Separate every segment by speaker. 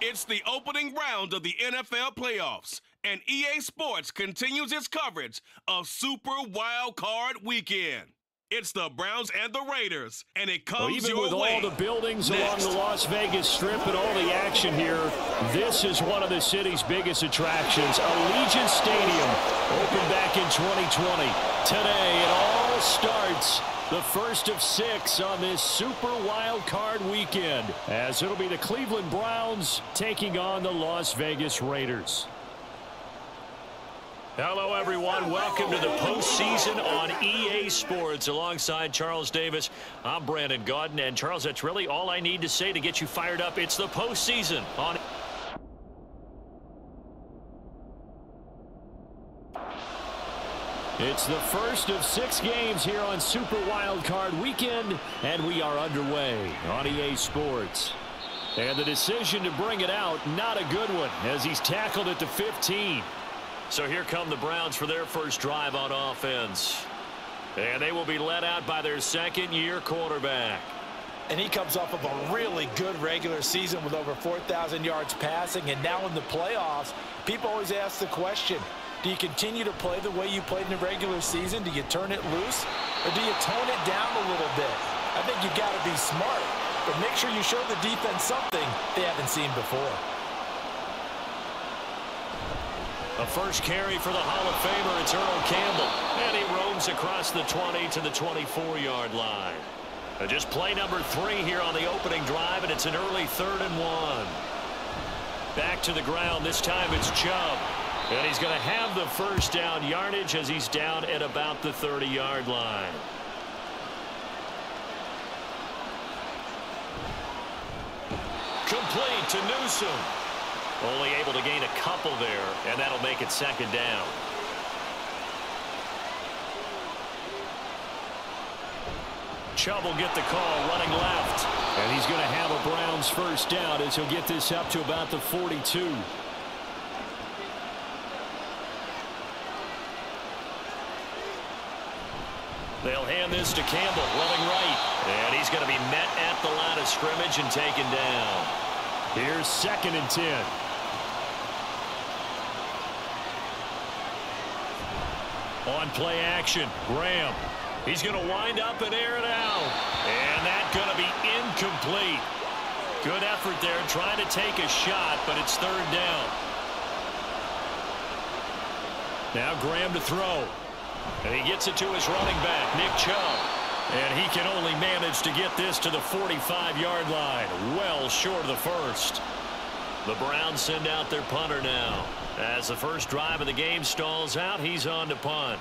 Speaker 1: It's the opening round of the NFL playoffs, and EA Sports continues its coverage of Super Wildcard Weekend. It's the Browns and the Raiders, and it comes
Speaker 2: even
Speaker 1: your
Speaker 2: with
Speaker 1: way.
Speaker 2: all the buildings
Speaker 1: next.
Speaker 2: along the Las Vegas Strip and all the action here, this is one of the city's biggest attractions. Allegiant Stadium opened back in 2020. Today it all starts. The first of 6 on this Super Wild Card weekend, as it'll be the Cleveland Browns taking on the Las Vegas Raiders. Hello, everyone. Welcome to the postseason on EA Sports. Alongside Charles Davis, I'm Brandon Gaudin. And, Charles, that's really all I need to say to get you fired up. It's the postseason on It's the first of 6 games here on Super Wildcard Weekend, and we are underway on EA Sports. And the decision to bring it out, not a good one, as he's tackled at the 15. So here come the Browns for their first drive on offense. And they will be led out by their second-year quarterback.
Speaker 3: And he comes off of a really good regular season with over 4,000 yards passing, and now in the playoffs, people always ask the question, do you continue to play the way you played in the regular season? Do you turn it loose? Or do you tone it down a little bit? I think you've got to be smart, but make sure you show the defense something they haven't seen before.
Speaker 2: A first carry for the Hall of Famer, it's Earl Campbell. And he roams across the 20 to the 24-yard line. Just play number 3 here on the opening drive, and it's an early 3rd and 1. Back to the ground, this time it's Chubb. And he's going to have the first down yardage as he's down at about the 30-yard line. Complete to Newsome. Only able to gain a couple there, and that'll make it 2nd down. Chubb will get the call running left. And he's going to have a Browns first down as he'll get this up to about the 42. They'll hand this to Campbell, running right. And he's going to be met at the line of scrimmage and taken down. Here's 2nd and 10. On play action, Graham. He's going to wind up and air it out. And that's going to be incomplete. Good effort there, trying to take a shot, but it's 3rd down. Now Graham to throw. And he gets it to his running back, Nick Chubb. And he can only manage to get this to the 45-yard line, well short of the first. The Browns send out their punter now. As the first drive of the game stalls out, he's on to punt.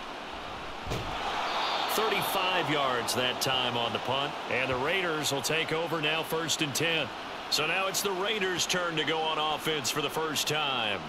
Speaker 2: 35 yards that time on the punt. And the Raiders will take over now, 1st and 10. So now it's the Raiders' turn to go on offense for the first time.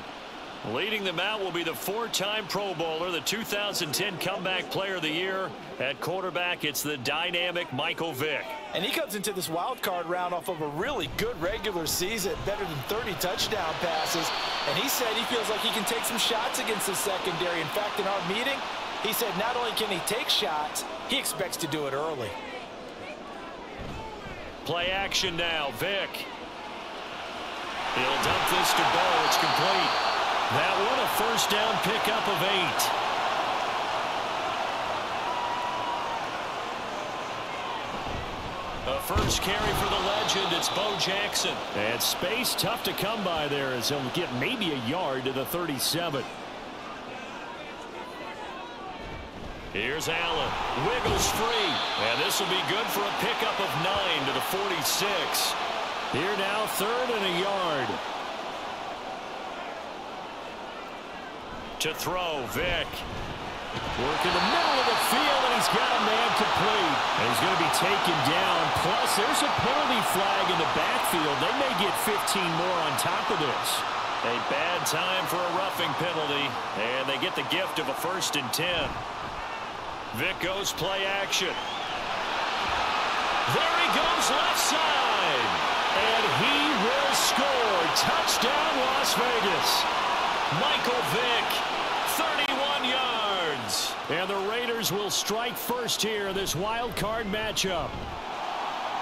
Speaker 2: Leading them out will be the 4-time Pro Bowler, the 2010 Comeback Player of the Year. At quarterback, it's the dynamic Michael Vick.
Speaker 3: And he comes into this wild card round off of a really good regular season, better than 30 touchdown passes. And he said he feels like he can take some shots against the secondary. In fact, in our meeting, he said not only can he take shots, he expects to do it early.
Speaker 2: Play action now, Vick. He'll dump this to Bo. It's complete. That one a first down pickup of 8. A first carry for the legend. It's Bo Jackson. And space tough to come by there as he'll get maybe a yard to the 37. Here's Allen. Wiggles free. And this will be good for a pickup of 9 to the 46. Here now, 3rd and a yard. To throw, Vick. Work in the middle of the field, and he's got a man complete. And he's going to be taken down. Plus, there's a penalty flag in the backfield. They may get 15 more on top of this. A bad time for a roughing penalty, and they get the gift of a 1st and 10. Vick goes play action. There he goes left side. And he will score. Touchdown, Las Vegas. Michael Vick, 31 yards. And the Raiders will strike first here in this wild card matchup.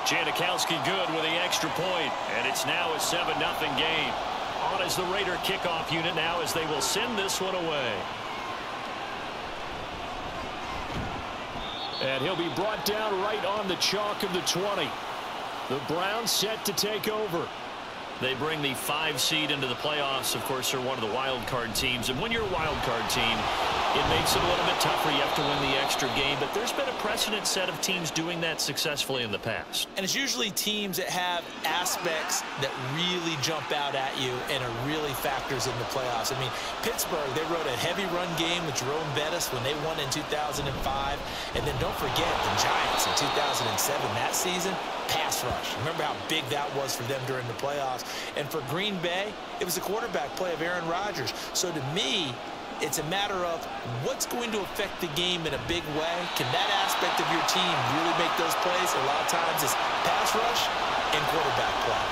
Speaker 2: Janikowski good with the extra point, and it's now a 7-0 game. On as the Raider kickoff unit now as they will send this one away. And he'll be brought down right on the chalk of the 20. The Browns set to take over. They bring the 5 seed into the playoffs. Of course, they're one of the wild card teams. And when you're a wild card team, it makes it a little bit tougher. You have to win the extra game. But there's been a precedent set of teams doing that successfully in the past.
Speaker 3: And it's usually teams that have aspects that really jump out at you and are really factors in the playoffs. I mean, Pittsburgh, they rode a heavy run game with Jerome Bettis when they won in 2005. And then don't forget the Giants in 2007, that season, pass rush. Remember how big that was for them during the playoffs. And for Green Bay, it was the quarterback play of Aaron Rodgers. So to me, it's a matter of what's going to affect the game in a big way. Can that aspect of your team really make those plays? A lot of times it's pass rush and quarterback play.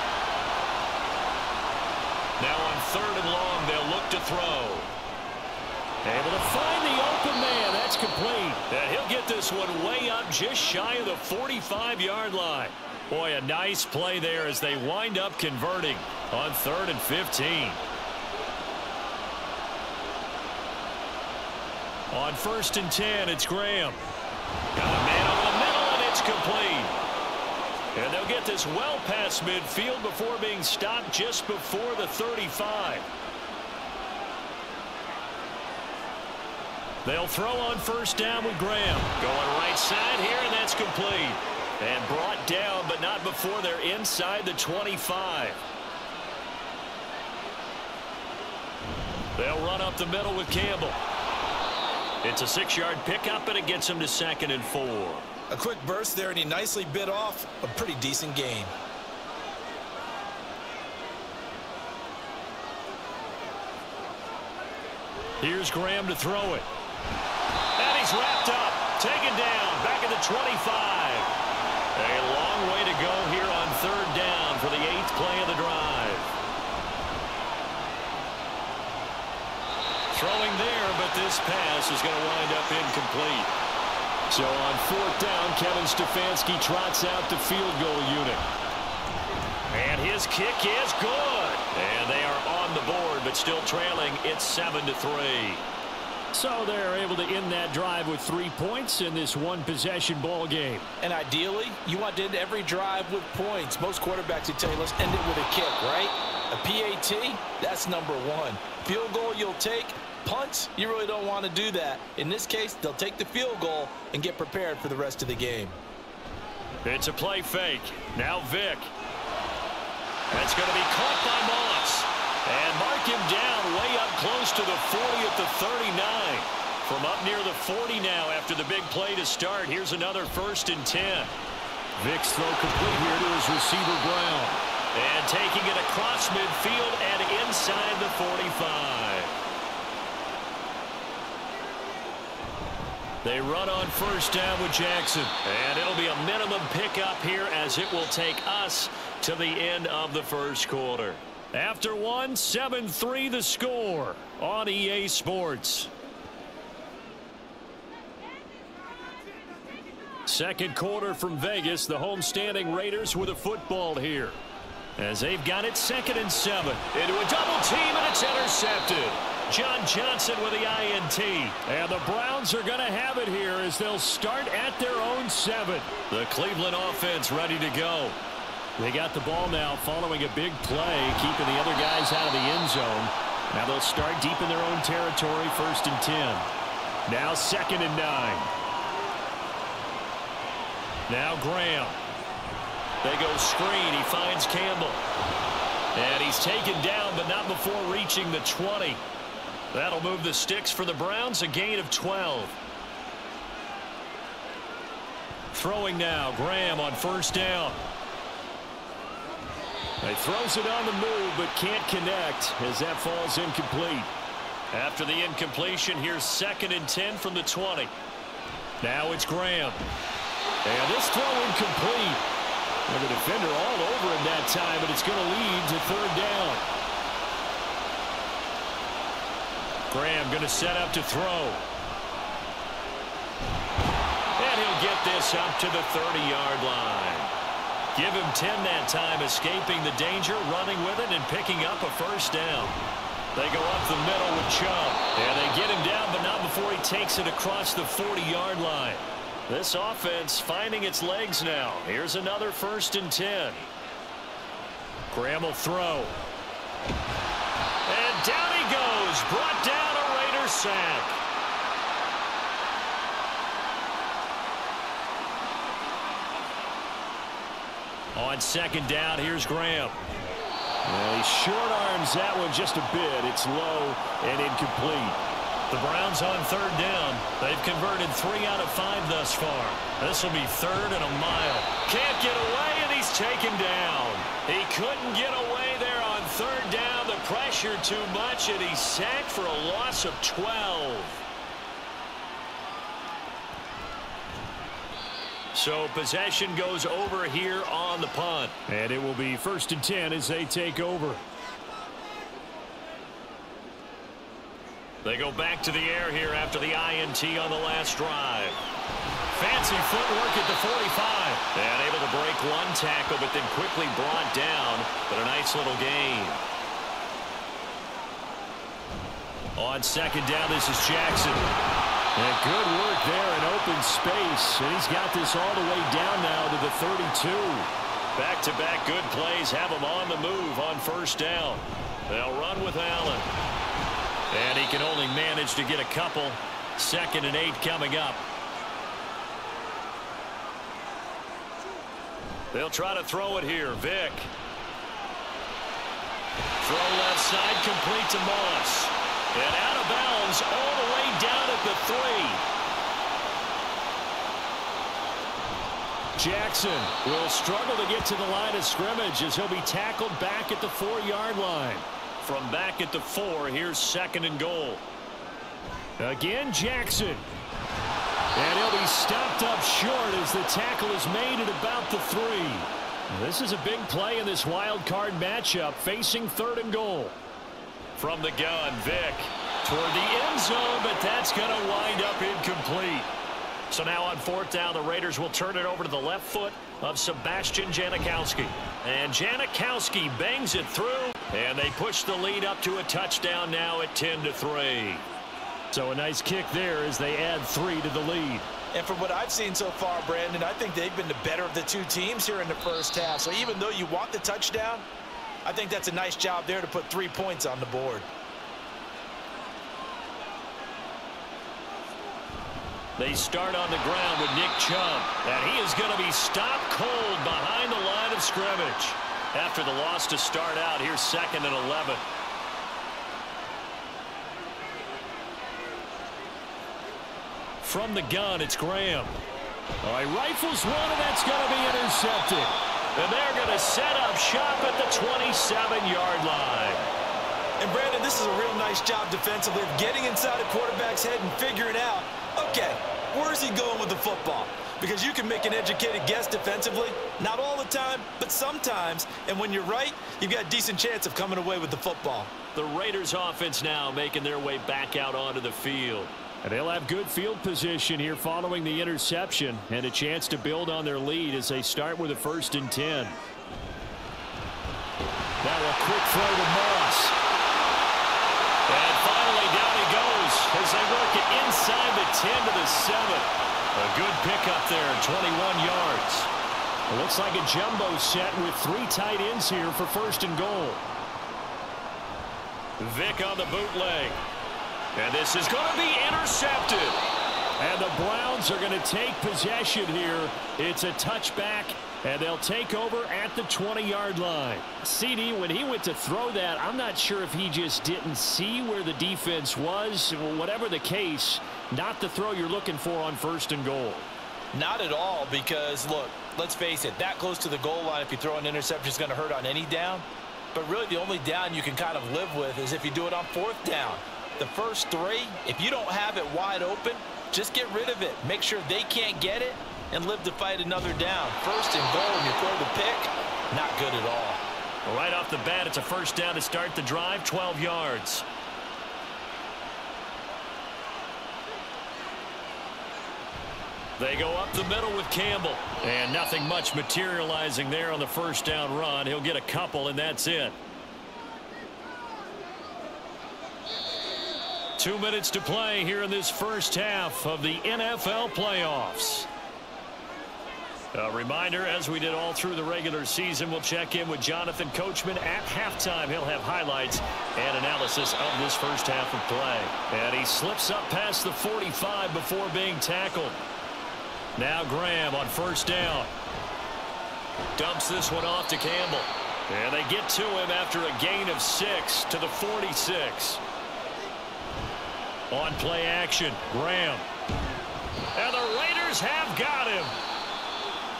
Speaker 2: Now on 3rd and long, they'll look to throw. Able to find the open man. That's complete. And he'll get this one way up just shy of the 45-yard line. Boy, a nice play there as they wind up converting on 3rd and 15. On 1st and 10, it's Graham. Got a man over the middle, and it's complete. And they'll get this well past midfield before being stopped just before the 35. They'll throw on 1st down with Graham. Going right side here, and that's complete. And brought down, but not before they're inside the 25. They'll run up the middle with Campbell. It's a 6-yard pickup, and it gets him to 2nd and 4.
Speaker 3: A quick burst there, and he nicely bit off a pretty decent gain.
Speaker 2: Here's Graham to throw it. And he's wrapped up, taken down, back at the 25. A long way to go here on 3rd down for the 8th play of the drive. Throwing there, but this pass is going to wind up incomplete. So on 4th down, Kevin Stefanski trots out the field goal unit. And his kick is good. And they are on the board, but still trailing. It's 7-3. So they're able to end that drive with 3 points in this one-possession ball game.
Speaker 3: And ideally, you want to end every drive with points. Most quarterbacks would tell you, let's end it with a kick, right? A PAT, that's number 1. Field goal you'll take. Punts, you really don't want to do that. In this case, they'll take the field goal and get prepared for the rest of the game.
Speaker 2: It's a play fake. Now Vick. That's going to be caught by Moss. And mark him down way up close to the 40 at the 39. From up near the 40 now after the big play to start. Here's another 1st and 10.
Speaker 4: Vick's throw complete here to his receiver Brown.
Speaker 2: And taking it across midfield and inside the 45. They run on 1st down with Jackson. And it'll be a minimum pickup here as it will take us to the end of the 1st quarter. After 1, 7-3 the score on EA Sports. 2nd quarter from Vegas. The homestanding Raiders with a football here. As they've got it 2nd and 7. Into a double team, and it's intercepted. John Johnson with the INT.
Speaker 4: And the Browns are going to have it here as they'll start at their own 7.
Speaker 2: The Cleveland offense ready to go.
Speaker 4: They got the ball now following a big play, keeping the other guys out of the end zone. Now they'll start deep in their own territory, 1st and 10. Now 2nd and 9.
Speaker 2: Now Graham. They go screen. He finds Campbell. And he's taken down, but not before reaching the 20. That'll move the sticks for the Browns, a gain of 12. Throwing now, Graham on 1st down.
Speaker 4: He throws it on the move, but can't connect as that falls incomplete.
Speaker 2: After the incompletion, here's 2nd and 10 from the 20. Now it's Graham.
Speaker 4: And this throw incomplete. And the defender all over him that time, but it's going to lead to 3rd down.
Speaker 2: Graham going to set up to throw. And he'll get this up to the 30-yard line. Give him 10 that time, escaping the danger, running with it, and picking up a first down. They go up the middle with Chubb. And they get him down, but not before he takes it across the 40-yard line. This offense finding its legs now. Here's another 1st and 10. Graham will throw. And down he goes. Brought down, a Raider sack. On 2nd down, here's Graham.
Speaker 4: Well, he short arms that one just a bit. It's low and incomplete.
Speaker 2: The Browns on 3rd down. They've converted 3 out of 5 thus far. This will be 3rd and a mile. Can't get away, and he's taken down. He couldn't get away there on 3rd down. The pressure too much, and he's sacked for a loss of 12. So possession goes over here on the punt.
Speaker 4: And it will be 1st and 10 as they take over.
Speaker 2: They go back to the air here after the INT on the last drive. Fancy footwork at the 45. And able to break one tackle, but then quickly brought down. But a nice little gain. On 2nd down, this is Jackson.
Speaker 4: And good work there in open space. And he's got this all the way down now to the 32.
Speaker 2: Back-to-back good plays have him on the move on 1st down. They'll run with Allen. And he can only manage to get a couple. 2nd and 8 coming up. They'll try to throw it here. Vick. Throw left side, complete to Moss. And out of bounds all the way down at the 3.
Speaker 4: Jackson will struggle to get to the line of scrimmage as he'll be tackled back at the 4-yard line.
Speaker 2: From back at the 4, here's 2nd and goal.
Speaker 4: Again, Jackson. And he'll be stopped up short as the tackle is made at about the 3. This is a big play in this wild card matchup, facing 3rd and goal.
Speaker 2: From the gun, Vick toward the end zone, but that's going to wind up incomplete. So now on 4th down, the Raiders will turn it over to the left foot of Sebastian Janikowski. And Janikowski bangs it through, and they push the lead up to a touchdown now at 10-3.
Speaker 4: So a nice kick there as they add 3 to the lead.
Speaker 3: And from what I've seen so far, Brandon, I think they've been the better of the 2 teams here in the 1st half. So even though you want the touchdown, I think that's a nice job there to put 3 points on the board.
Speaker 2: They start on the ground with Nick Chubb. And he is going to be stopped cold behind the line of scrimmage. After the loss to start out, here's 2nd and 11. From the gun, it's Graham.
Speaker 4: All right, rifles one, and that's going to be intercepted.
Speaker 2: And they're going to set up shop at the 27-yard line.
Speaker 3: And, Brandon, this is a real nice job defensively of getting inside a quarterback's head and figuring out, okay, where's he going with the football? Because you can make an educated guess defensively. Not all the time, but sometimes. And when you're right, you've got a decent chance of coming away with the football.
Speaker 2: The Raiders offense now making their way back out onto the field.
Speaker 4: And they'll have good field position here following the interception and a chance to build on their lead as they start with a 1st and 10. Now a quick throw to Moss.
Speaker 2: And finally down he goes as they work it inside the 10 to the 7. A good pickup there, 21 yards.
Speaker 4: It looks like a jumbo set with 3 tight ends here for 1st and goal.
Speaker 2: Vick on the bootleg. And this is going to be intercepted.
Speaker 4: And the Browns are going to take possession here. It's a touchback, and they'll take over at the 20-yard line. CD, when he went to throw that, I'm not sure if he just didn't see where the defense was. Whatever the case, not the throw you're looking for on 1st and goal.
Speaker 3: Not at all, because, look, let's face it, that close to the goal line, if you throw an interception, is going to hurt on any down. But really, the only down you can kind of live with is if you do it on 4th down. The first 3, if you don't have it wide open, just get rid of it. Make sure they can't get it and live to fight another down. 1st and goal, and you throw the pick, not good at all.
Speaker 2: Well, right off the bat, it's a 1st down to start the drive, 12 yards. They go up the middle with Campbell. And nothing much materializing there on the first down run. He'll get a couple, and that's it. 2 minutes to play here in this first half of the NFL playoffs. A reminder, as we did all through the regular season, we'll check in with Jonathan Coachman at halftime. He'll have highlights and analysis of this first half of play. And he slips up past the 45 before being tackled. Now Graham on first down. Dumps this one off to Campbell. And they get to him after a gain of 6 to the 46. On play action, Graham. And the Raiders have got him.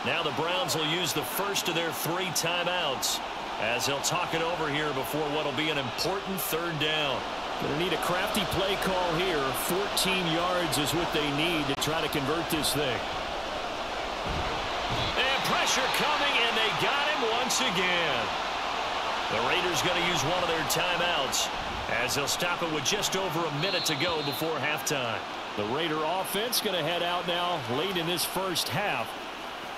Speaker 2: Now the Browns will use the first of their 3 timeouts as they'll talk it over here before what will be an important third down.
Speaker 4: Going to need a crafty play call here. 14 yards is what they need to try to convert this thing.
Speaker 2: And pressure coming, and they got him once again. The Raiders going to use one of their timeouts as they'll stop it with just over a minute to go before halftime.
Speaker 4: The Raider offense going to head out now late in this first half.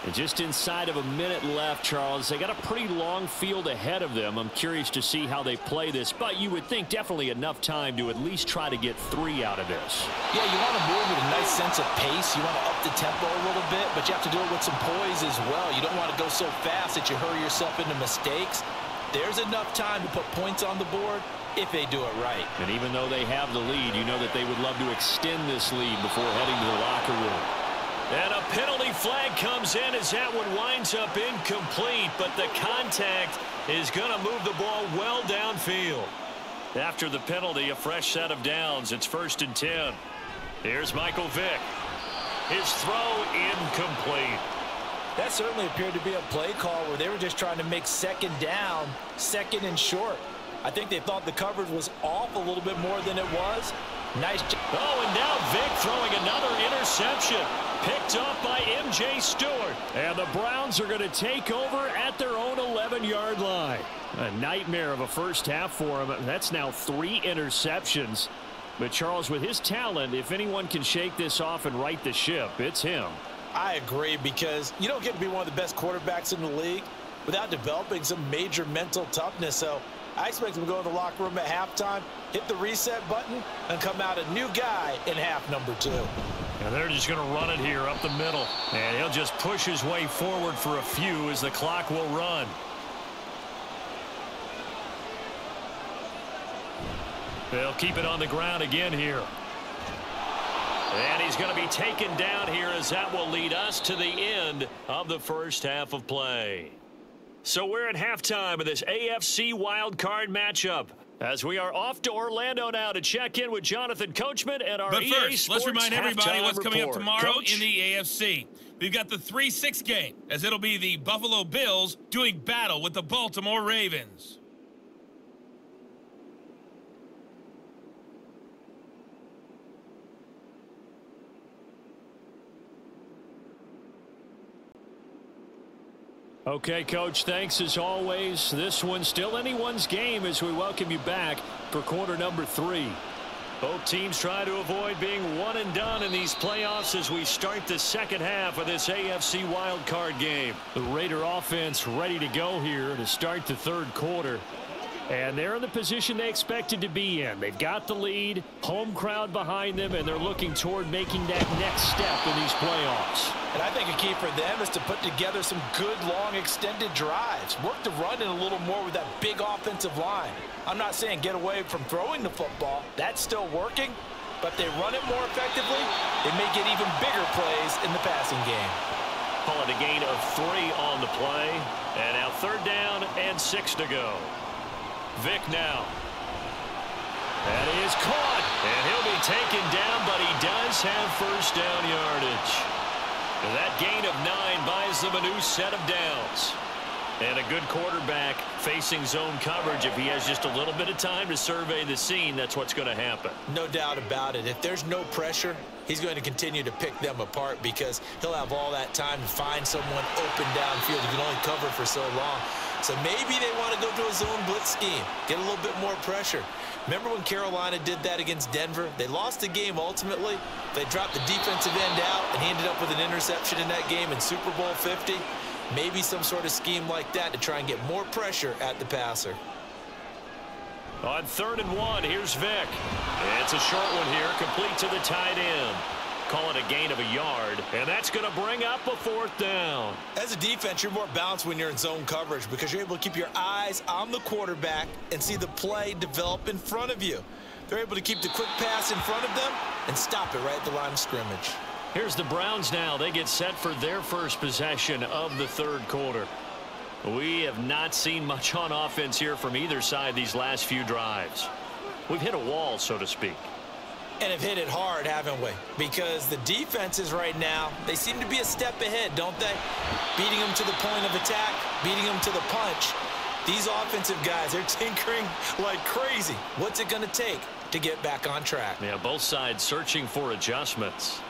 Speaker 4: And just inside of a minute left, Charles, they got a pretty long field ahead of them. I'm curious to see how they play this, but you would think definitely enough time to at least try to get 3 out of this.
Speaker 3: Yeah, you want to move with a nice sense of pace. You want to up the tempo a little bit, but you have to do it with some poise as well. You don't want to go so fast that you hurry yourself into mistakes. There's enough time to put points on the board if they do it right.
Speaker 4: And even though they have the lead, you know that they would love to extend this lead before heading to the locker room.
Speaker 2: And a penalty flag comes in as that one winds up incomplete, but the contact is going to move the ball well downfield. After the penalty, a fresh set of downs. It's 1st and 10. Here's Michael Vick. His throw incomplete.
Speaker 3: That certainly appeared to be a play call where they were just trying to make second down, 2nd and short. I think they thought the coverage was off a little bit more than it was. Nice job.
Speaker 2: Oh, and now Vick throwing another interception. Picked up by M.J. Stewart.
Speaker 4: And the Browns are going to take over at their own 11-yard line. A nightmare of a first half for him. That's now 3 interceptions. But Charles, with his talent, if anyone can shake this off and right the ship, it's him.
Speaker 3: I agree, because you don't get to be one of the best quarterbacks in the league without developing some major mental toughness. So I expect him to go in the locker room at halftime, hit the reset button, and come out a new guy in half number 2.
Speaker 2: And they're just going to run it here up the middle. And he'll just push his way forward for a few as the clock will run. They'll keep it on the ground again here. And he's going to be taken down here as that will lead us to the end of the first half of play. So we're at halftime of this AFC Wildcard matchup, as we are off to Orlando now to check in with Jonathan Coachman and our EA
Speaker 5: Sports
Speaker 2: Sports
Speaker 5: let's remind everybody what's coming up tomorrow
Speaker 2: Coach?
Speaker 5: in the AFC. We've got the 3-6 game, as it'll be the Buffalo Bills doing battle with the Baltimore Ravens.
Speaker 4: Okay, Coach, thanks as always. This one's still anyone's game as we welcome you back for quarter number 3.
Speaker 2: Both teams try to avoid being one and done in these playoffs as we start the second half of this AFC wildcard game.
Speaker 4: The Raider offense ready to go here to start the third quarter. And they're in the position they expected to be in. They've got the lead, home crowd behind them, and they're looking toward making that next step in these playoffs.
Speaker 3: And I think a key for them is to put together some good, long, extended drives. Work the run in a little more with that big offensive line. I'm not saying get away from throwing the football. That's still working. But if they run it more effectively, they may get even bigger plays in the passing game.
Speaker 2: Call it a gain of 3 on the play. And now 3rd down and 6 to go. Vick now. That is caught. And he'll be taken down, but he does have first down yardage. And that gain of 9 buys them a new set of downs. And a good quarterback facing zone coverage. If he has just a little bit of time to survey the scene, that's what's going to happen.
Speaker 3: No doubt about it. If there's no pressure, he's going to continue to pick them apart because he'll have all that time to find someone open downfield. He can only cover for so long. So maybe they want to go to a zone blitz scheme, get a little bit more pressure. Remember when Carolina did that against Denver? They lost the game ultimately. They dropped the defensive end out, and he ended up with an interception in that game in Super Bowl 50. Maybe some sort of scheme like that to try and get more pressure at the passer.
Speaker 2: On 3rd and 1, here's Vick. It's a short one here, complete to the tight end. Call it a gain of a yard, and that's going to bring up a 4th down.
Speaker 3: As a defense, you're more balanced when you're in zone coverage because you're able to keep your eyes on the quarterback and see the play develop in front of you. They're able to keep the quick pass in front of them and stop it right at the line of scrimmage.
Speaker 2: Here's the Browns now. They get set for their first possession of the 3rd quarter. We have not seen much on offense here from either side these last few drives. We've hit a wall, so to speak.
Speaker 3: And have hit it hard, haven't we? Because the defenses right now, they seem to be a step ahead, don't they? Beating them to the point of attack, beating them to the punch. These offensive guys, they're tinkering like crazy. What's it going to take to get back on track?
Speaker 2: Yeah, both sides searching for adjustments.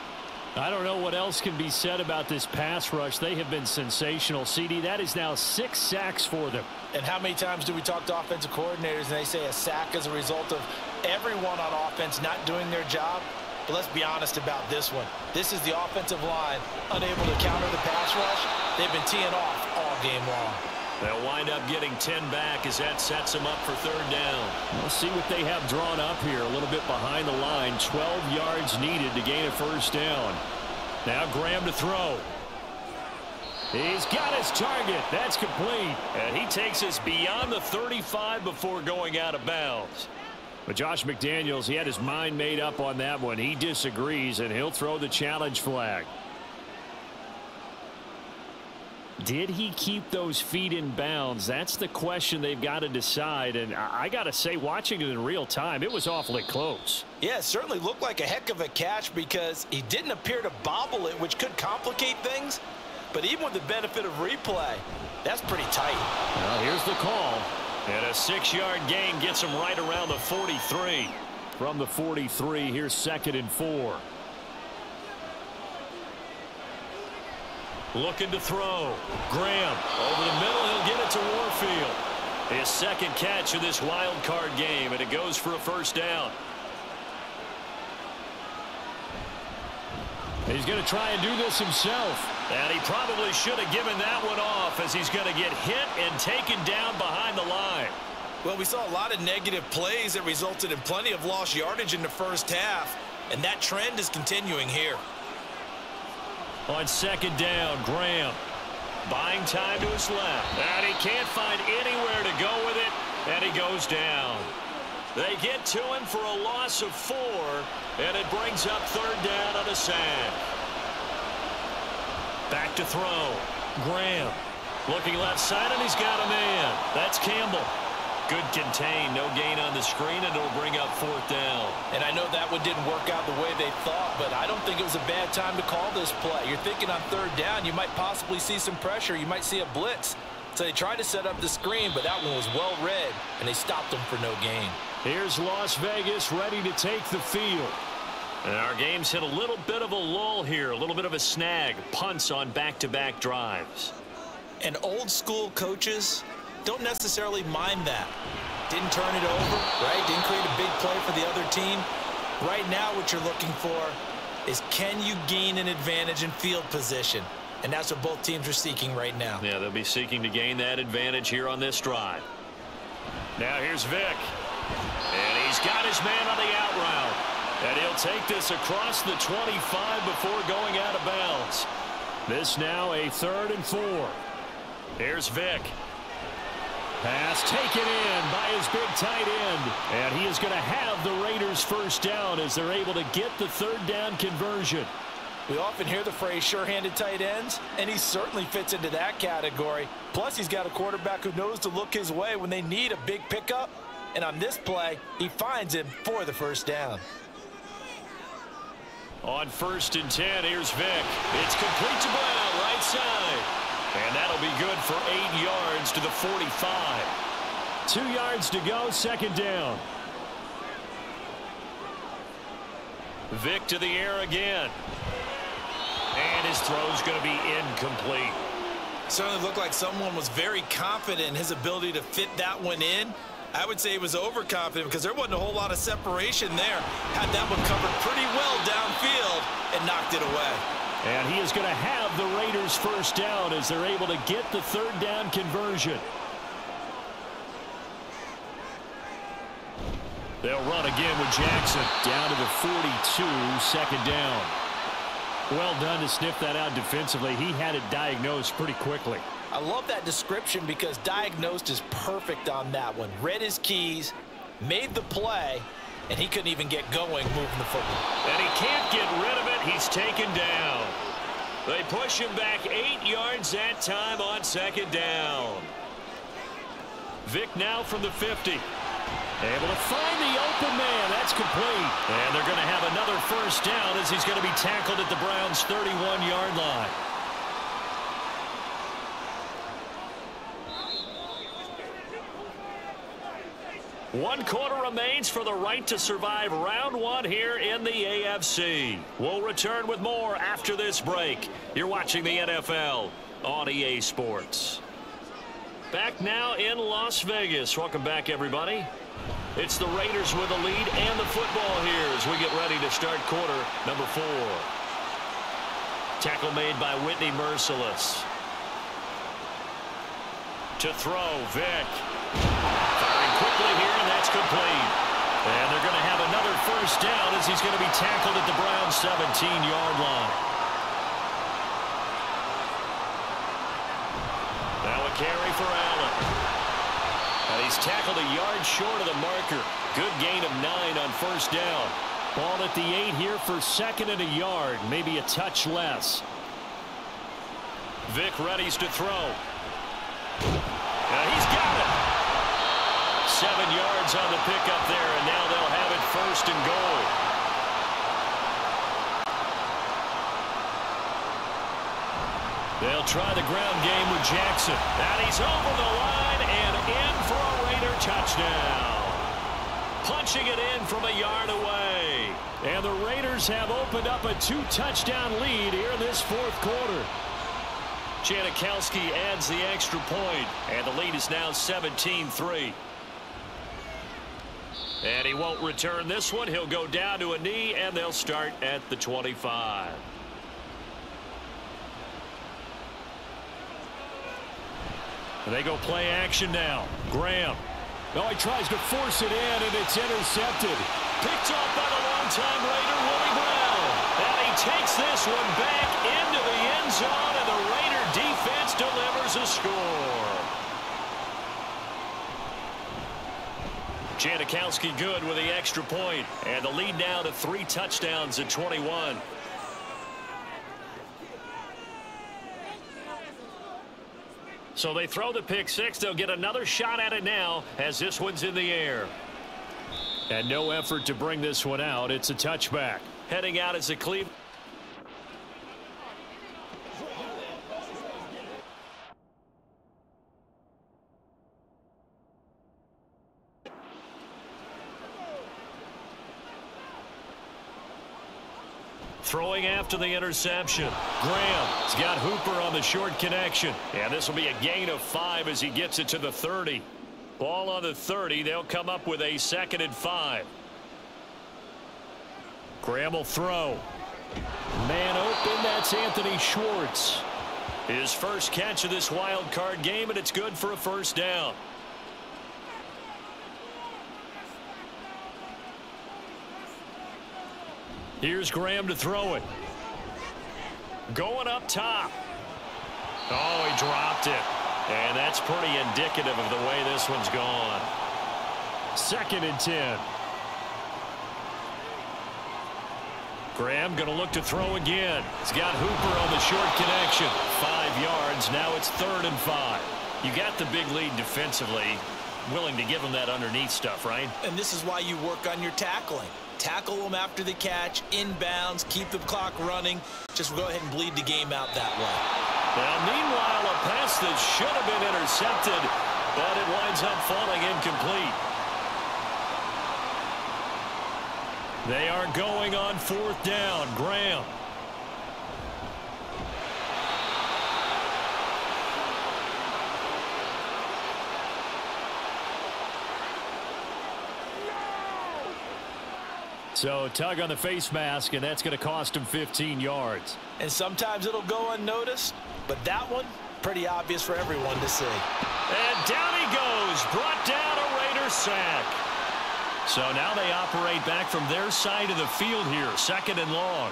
Speaker 4: I don't know what else can be said about this pass rush. They have been sensational. CD, that is now 6 sacks for them.
Speaker 3: And how many times do we talk to offensive coordinators and they say a sack as a result of everyone on offense not doing their job? But let's be honest about this one. This is the offensive line unable to counter the pass rush. They've been teeing off all game long.
Speaker 2: They'll wind up getting 10 back as that sets them up for 3rd down.
Speaker 4: We'll see what they have drawn up here. A little bit behind the line. 12 yards needed to gain a 1st down. Now Graham to throw. He's got his target. That's complete.
Speaker 2: And he takes us beyond the 35 before going out of bounds.
Speaker 4: But Josh McDaniels, he had his mind made up on that one. He disagrees, and he'll throw the challenge flag. Did he keep those feet in bounds? That's the question they've got to decide. And I got to say, watching it in real time, it was awfully close.
Speaker 3: Yeah, it certainly looked like a heck of a catch because he didn't appear to bobble it, which could complicate things. But even with the benefit of replay, that's pretty tight.
Speaker 4: Well, here's the call.
Speaker 2: And a 6-yard gain gets him right around the 43.
Speaker 4: From the 43, here's 2nd and 4.
Speaker 2: Looking to throw. Graham over the middle. He'll get it to Warfield. His 2nd catch of this wild card game, and it goes for a 1st down.
Speaker 4: He's going to try and do this himself.
Speaker 2: And he probably should have given that one off as he's going to get hit and taken down behind the line.
Speaker 3: Well, we saw a lot of negative plays that resulted in plenty of lost yardage in the 1st half, and that trend is continuing here.
Speaker 2: On 2nd down, Graham buying time to his left. And he can't find anywhere to go with it, and he goes down. They get to him for a loss of 4, and it brings up 3rd down on a sack. Back to throw. Graham looking left side, and he's got a man. That's Campbell. Good contain, no gain on the screen, and it'll bring up 4th down.
Speaker 3: And I know that one didn't work out the way they thought, but I don't think it was a bad time to call this play. You're thinking on 3rd down, you might possibly see some pressure. You might see a blitz. So they tried to set up the screen, but that one was well read, and they stopped them for no gain.
Speaker 4: Here's Las Vegas ready to take the field.
Speaker 2: And our game's hit a little bit of a lull here, a little bit of a snag. Punts on back-to-back drives.
Speaker 3: And old school coaches don't necessarily mind that. Didn't turn it over, right? Didn't create a big play for the other team. Right now what you're looking for is can you gain an advantage in field position? And that's what both teams are seeking right now.
Speaker 2: Yeah, they'll be seeking to gain that advantage here on this drive. Now here's Vick. And he's got his man on the out route. And he'll take this across the 25 before going out of bounds.
Speaker 4: This now a 3rd and 4.
Speaker 2: Here's Vick.
Speaker 4: Pass taken in by his big tight end. And he is going to have the Raiders 1st down as they're able to get the 3rd down conversion.
Speaker 3: We often hear the phrase sure-handed tight ends, and he certainly fits into that category. Plus, he's got a quarterback who knows to look his way when they need a big pickup. And on this play, he finds him for the 1st down.
Speaker 2: On 1st and 10, here's Vick. It's complete to Brown, right side. And that'll be good for 8 yards to the 45.
Speaker 4: 2 yards to go, 2nd down.
Speaker 2: Vick to the air again. And his throw's going to be incomplete.
Speaker 3: Certainly looked like someone was very confident in his ability to fit that one in. I would say he was overconfident because there wasn't a whole lot of separation there. Had that one covered pretty well downfield and knocked it away.
Speaker 4: And he is going to have the Raiders first down as they're able to get the third down conversion. They'll run again with Jackson down to the 42, second down. Well done to sniff that out defensively. He had it diagnosed pretty quickly.
Speaker 3: I love that description because diagnosed is perfect on that one. Read his keys, made the play, and he couldn't even get going moving the football.
Speaker 2: And he can't get rid of it. He's taken down. They push him back 8 yards that time on second down. Vic now from the 50. Able to find the open man. That's complete. And they're going to have another first down as he's going to be tackled at the Browns' 31-yard line. One quarter remains for the right to survive round one here in the AFC. We'll return with more after this break. You're watching the NFL on EA Sports. Back now in Las Vegas. Welcome back, everybody. It's the Raiders with the lead and the football here as we get ready to start quarter number 4. Tackle made by Whitney Merciless. To throw, Vic. Firing quickly here, and that's complete. And they're going to have another first down as he's going to be tackled at the Browns' 17-yard line. Now a carry for Allen. And he's tackled a yard short of the marker. Good gain of 9 on first down. Ball at the 8 here for second and a yard. Maybe a touch less. Vic readies to throw. He's got it. 7 yards on the pickup there, and now they'll have it first and goal. They'll try the ground game with Jackson. And he's over the line and in for a Raider touchdown. Punching it in from a yard away. And the Raiders have opened up a 2-touchdown lead here in this fourth quarter. Janikowski adds the extra point, and the lead is now 17-3. And he won't return this one. He'll go down to a knee, and they'll start at the 25. And they go play action now. Graham.
Speaker 4: Oh, he tries to force it in, and it's intercepted.
Speaker 2: Picked off by the longtime Raider, Willie Brown. And he takes this one back into the end zone, and the Raider defense delivers a score. Janikowski good with the extra point, and the lead now to 3 touchdowns at 21. So they throw the pick 6. They'll get another shot at it now as this one's in the air.
Speaker 4: And no effort to bring this one out. It's a touchback.
Speaker 2: Heading out is a Cleveland. Throwing after the interception. Graham's got Hooper on the short connection. And this will be a gain of 5 as he gets it to the 30. Ball on the 30. They'll come up with a 2nd and 5. Graham will throw.
Speaker 4: Man open. That's Anthony Schwartz.
Speaker 2: His first catch of this wild card game, and it's good for a first down. Here's Graham to throw it. Going up top. Oh, he dropped it. And that's pretty indicative of the way this one's gone.
Speaker 4: 2nd and 10.
Speaker 2: Graham going to look to throw again. He's got Hooper on the short connection. 5 yards. Now it's 3rd and 5. You got the big lead defensively. Willing to give him that underneath stuff, right?
Speaker 3: And this is why you work on your tackling. Tackle them after the catch, inbounds, keep the clock running. Just go ahead and bleed the game out that way.
Speaker 2: Now, meanwhile, a pass that should have been intercepted, but it winds up falling incomplete.
Speaker 4: They are going on 4th down. Graham. So tug on the face mask, and that's going to cost him 15 yards.
Speaker 3: And sometimes it'll go unnoticed, but that one, pretty obvious for everyone to see.
Speaker 2: And down he goes, brought down a Raider sack. So now they operate back from their side of the field here, 2nd and long.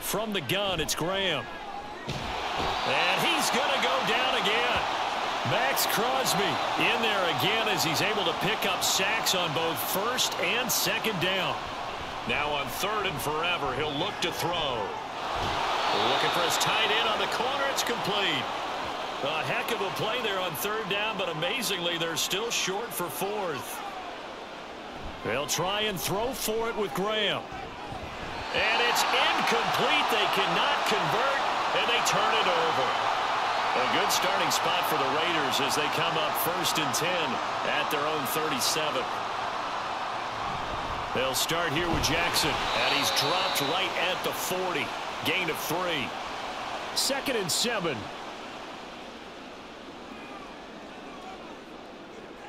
Speaker 2: From the gun, it's Graham. And he's going to go down again. Max Crosby in there again as he's able to pick up sacks on both 1st and 2nd down. Now on 3rd and forever, he'll look to throw. Looking for his tight end on the corner. It's complete. A heck of a play there on 3rd down, but amazingly, they're still short for 4th. They'll try and throw for it with Graham. And it's incomplete. They cannot convert, and they turn it over. A good starting spot for the Raiders as they come up 1st and 10 at their own 37. They'll start here with Jackson, and he's dropped right at the 40. Gain of 3.
Speaker 4: 2nd and 7.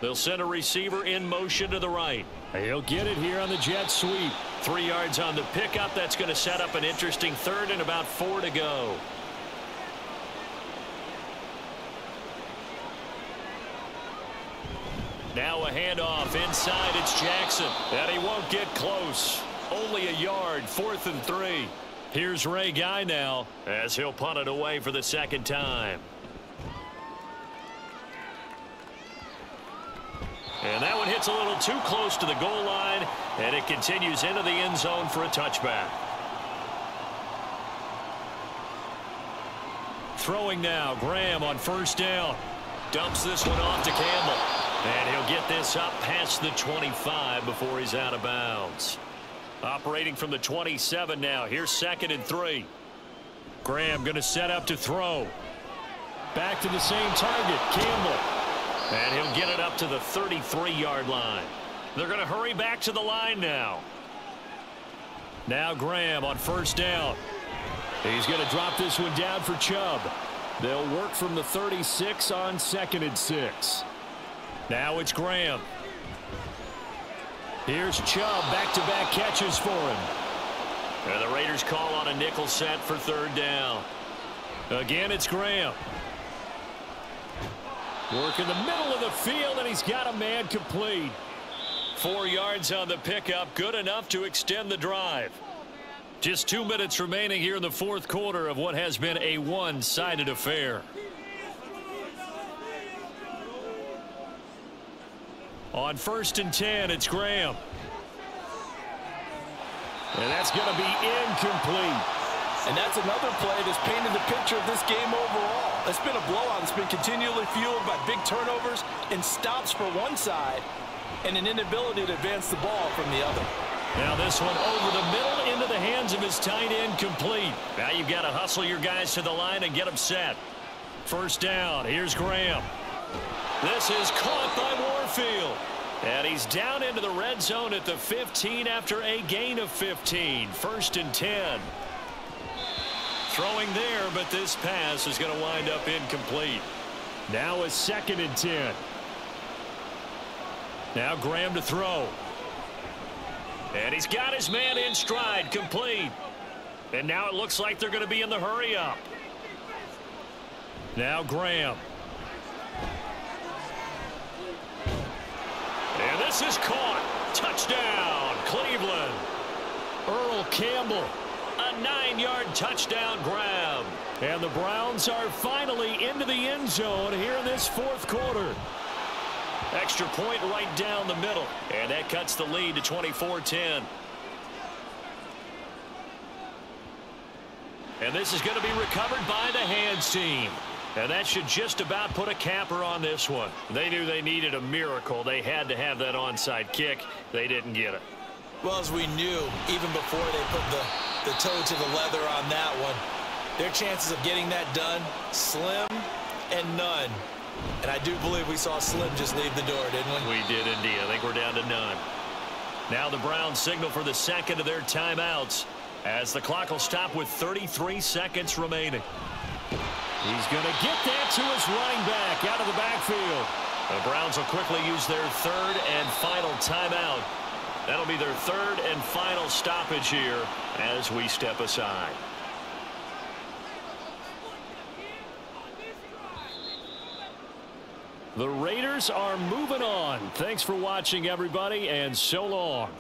Speaker 2: They'll send a receiver in motion to the right.
Speaker 4: He'll get it here on the jet sweep.
Speaker 2: 3 yards on the pickup. That's going to set up an interesting 3rd and about 4 to go. Now a handoff inside. It's Jackson. And he won't get close. Only a yard. 4th and 3. Here's Ray Guy now as he'll punt it away for the 2nd time. And that one hits a little too close to the goal line, and it continues into the end zone for a touchback. Throwing now, Graham on 1st down. Dumps this one off to Campbell. And he'll get this up past the 25 before he's out of bounds. Operating from the 27 now. Here's 2nd and 3. Graham going to set up to throw.
Speaker 4: Back to the same target, Campbell.
Speaker 2: And he'll get it up to the 33-yard line. They're going to hurry back to the line now.
Speaker 4: Now Graham on 1st down. He's going to drop this one down for Chubb. They'll work from the 36 on 2nd and 6. Now it's Graham. Here's Chubb, back-to-back catches for him.
Speaker 2: And the Raiders call on a nickel set for 3rd down.
Speaker 4: Again, it's Graham. Work in the middle of the field, and he's got a man complete.
Speaker 2: 4 yards on the pickup, good enough to extend the drive. Just 2 minutes remaining here in the 4th quarter of what has been a one-sided affair. On 1st and 10, it's Graham.
Speaker 4: And that's going to be incomplete.
Speaker 3: And that's another play that's painted the picture of this game overall. It's been a blowout. It's been continually fueled by big turnovers and stops for one side and an inability to advance the ball from the other.
Speaker 2: Now this one over the middle into the hands of his tight end, complete. Now you've got to hustle your guys to the line and get them set. 1st down. Here's Graham. This is caught by Warfield. And he's down into the red zone at the 15 after a gain of 15. 1st and 10. Throwing there, but this pass is going to wind up incomplete.
Speaker 4: Now a 2nd and 10.
Speaker 2: Now Graham to throw. And he's got his man in stride, complete. And now it looks like they're going to be in the hurry up. Now Graham. And this is caught. Touchdown, Cleveland.
Speaker 4: Earl Campbell.
Speaker 2: A 9-yard touchdown grab.
Speaker 4: And the Browns are finally into the end zone here in this 4th quarter.
Speaker 2: Extra point right down the middle. And that cuts the lead to 24-10. And this is going to be recovered by the hands team. And that should just about put a capper on this one. They knew they needed a miracle. They had to have that onside kick. They didn't get it.
Speaker 3: Well, as we knew, even before they put the toe to the leather on that one, their chances of getting that done, slim and none. And I do believe we saw Slim just leave the door, didn't we?
Speaker 2: We did indeed. I think we're down to none. Now the Browns signal for the 2nd of their timeouts as the clock will stop with 33 seconds remaining.
Speaker 4: He's going to get that to his running back out of the backfield.
Speaker 2: The Browns will quickly use their 3rd and final timeout That'll be their third and final stoppage here as we step aside.
Speaker 4: The Raiders are moving on. Thanks for watching, everybody, and so long.